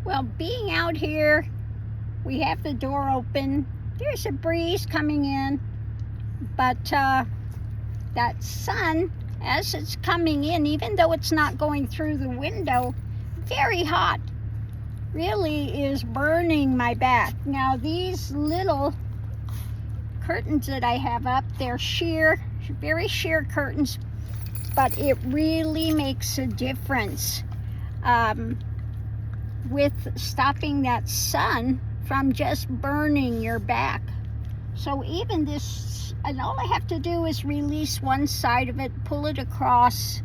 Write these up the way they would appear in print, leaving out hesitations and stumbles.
Well, being out here, we have the door open. There's a breeze coming in, but that sun, as it's coming in, even though it's not going through the window, very hot, really is burning my back. Now, these little curtains that I have up, they're sheer, very sheer curtains, but it really makes a difference with stopping that sun from just burning your back. So even this, and all I have to do is release one side of it, pull it across,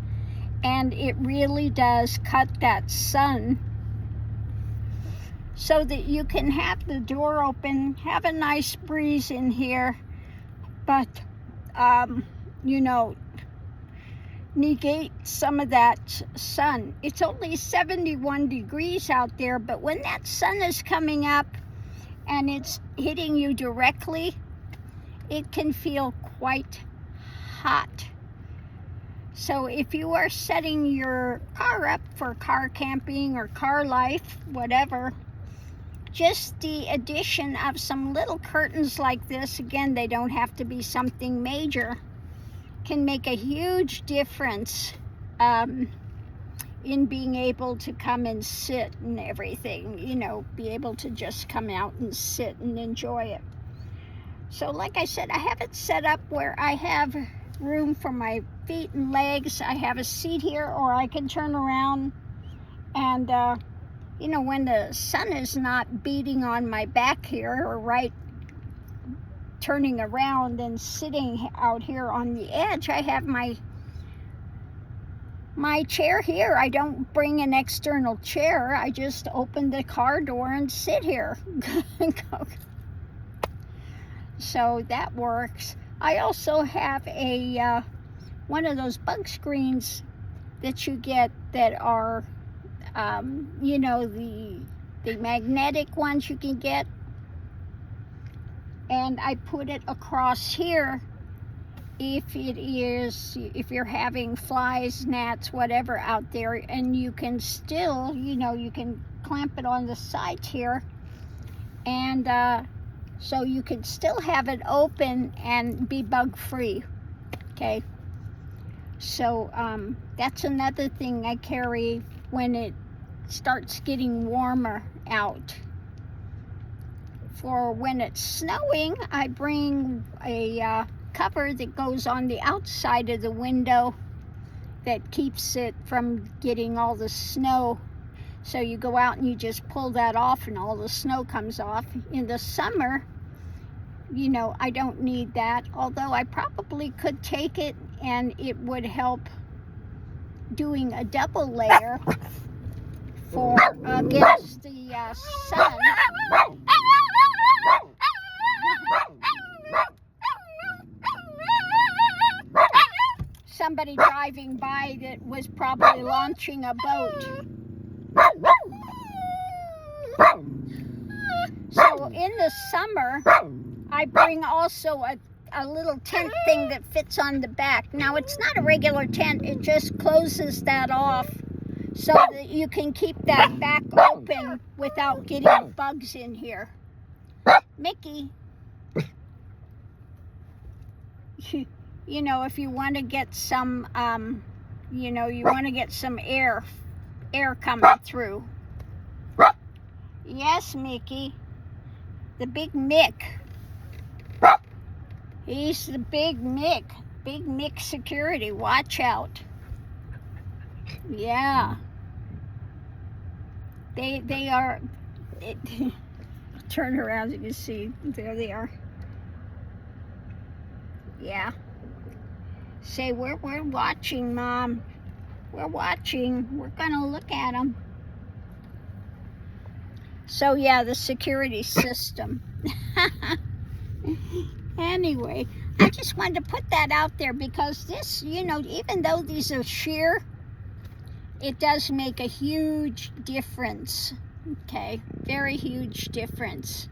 and it really does cut that sun so that you can have the door open, have a nice breeze in here, but you know, negate some of that sun. It's only 71 degrees out there, but when that sun is coming up and it's hitting you directly, it can feel quite hot. So if you are setting your car up for car camping or car life, whatever, just the addition of some little curtains like this, again, they don't have to be something major, can make a huge difference in being able to come and sit and everything, you know, be able to just come out and sit and enjoy it. So like I said, I have it set up where I have room for my feet and legs. I have a seat here, or I can turn around and you know, when the sun is not beating on my back here, or right turning around and sitting out here on the edge, I have my chair here. I don't bring an external chair. I just open the car door and sit here. So that works. I also have a one of those bug screens that you get that are you know, the magnetic ones you can get, and I put it across here if you're having flies, gnats, whatever out there, and you can still, you know, you can clamp it on the sides here, and so you can still have it open and be bug free. Okay, so that's another thing I carry when it starts getting warmer out. For when it's snowing, I bring a cover that goes on the outside of the window that keeps it from getting all the snow. So you go out and you just pull that off and all the snow comes off. In the summer, you know, I don't need that, although I probably could take it and it would help doing a double layer for against the sun. Somebody driving by that was probably launching a boat. So in the summer, I bring also a little tent thing that fits on the back. Now, it's not a regular tent, it just closes that off so that you can keep that back open without getting bugs in here. Mickey, you know, if you want to get some, you know, you want to get some air coming through. Yes, Mickey, the big Mick. He's the big Mick security. Watch out. Yeah. They are, turn around, you can see, there they are. Yeah. Say, we're watching, Mom. We're watching. We're gonna look at them. So yeah, the security system. Anyway, I just wanted to put that out there because this, you know, even though these are sheer, it does make a huge difference. Okay, very huge difference.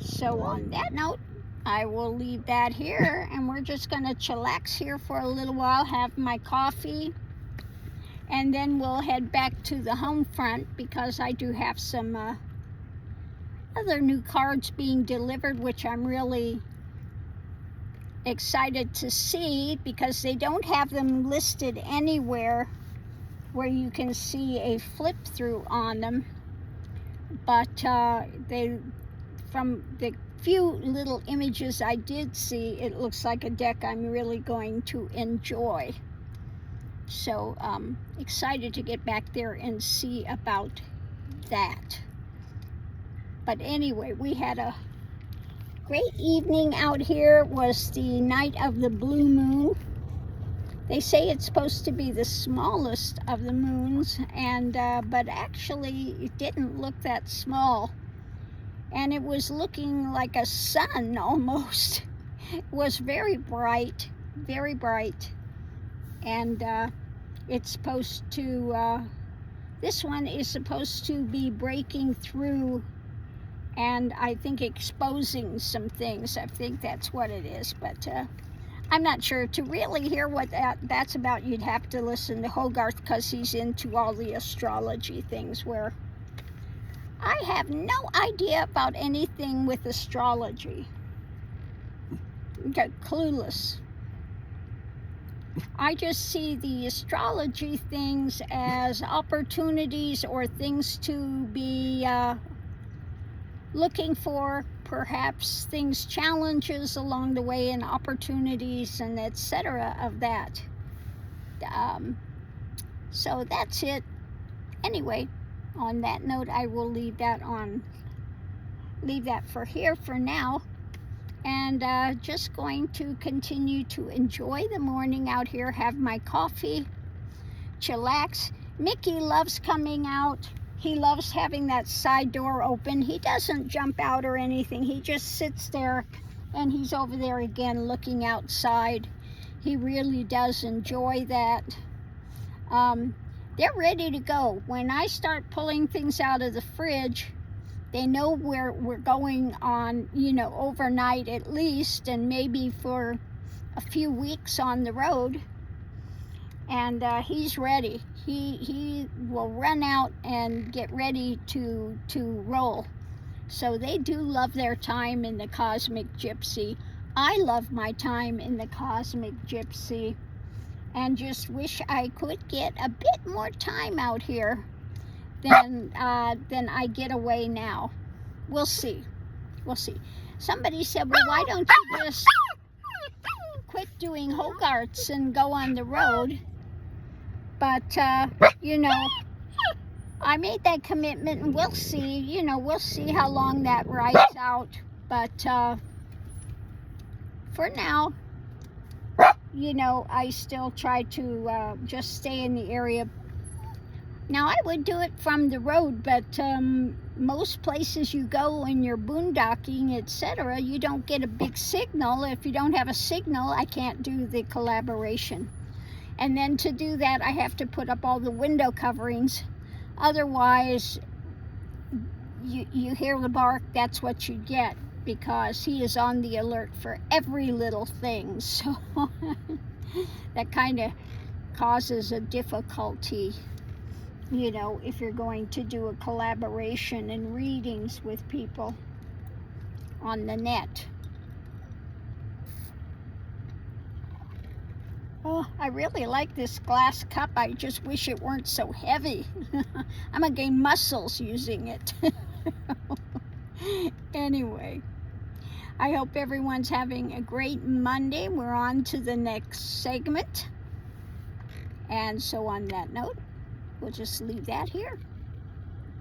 So on that note, I will leave that here, and we're just going to chillax here for a little while, have my coffee, And then we'll head back to the home front because I do have some other new cards being delivered, which I'm really excited to see because they don't have them listed anywhere where you can see a flip through on them. But they, from the few little images I did see, it looks like a deck I'm really going to enjoy. So excited to get back there and see about that. But anyway, we had a great evening out here. It was the night of the blue moon. They say it's supposed to be the smallest of the moons, and but actually it didn't look that small. And it was looking like a sun almost. It was very bright, very bright. And it's supposed to, this one is supposed to be breaking through and I think exposing some things. I think that's what it is, but I'm not sure. To really hear what that's about, you'd have to listen to Hogarth because he's into all the astrology things, where I have no idea about anything with astrology. Clueless. I just see the astrology things as opportunities or things to be looking for, perhaps things, challenges along the way, and opportunities and etc. of that. So that's it. Anyway, on that note, I will leave that for here for now. And just going to continue to enjoy the morning out here, have my coffee, chillax. Mickey loves coming out. He loves having that side door open. He doesn't jump out or anything. He just sits there, and he's over there again looking outside. He really does enjoy that. They're ready to go. When I start pulling things out of the fridge, they know where we're going on, you know, overnight at least, and maybe for a few weeks on the road. And he's ready. He will run out and get ready to roll. So they do love their time in the Cosmic Gypsy. I love my time in the Cosmic Gypsy, and just wish I could get a bit more time out here than I get away now. We'll see. We'll see. Somebody said, well, why don't you just quit doing Hogarths and go on the road? But, you know, I made that commitment, and we'll see. You know, we'll see how long that rides out. But for now, you know, I still try to just stay in the area. Now, I would do it from the road, but most places you go in your boondocking, etc., you don't get a big signal. If you don't have a signal, I can't do the collaboration. And then to do that, I have to put up all the window coverings. Otherwise, you hear the bark, that's what you get, because he is on the alert for every little thing. So that kind of causes a difficulty, you know, if you're going to do a collaboration and readings with people on the net. Oh, I really like this glass cup. I just wish it weren't so heavy. I'm gonna gain muscles using it. Anyway, I hope everyone's having a great Monday. We're on to the next segment. And so on that note, we'll just leave that here.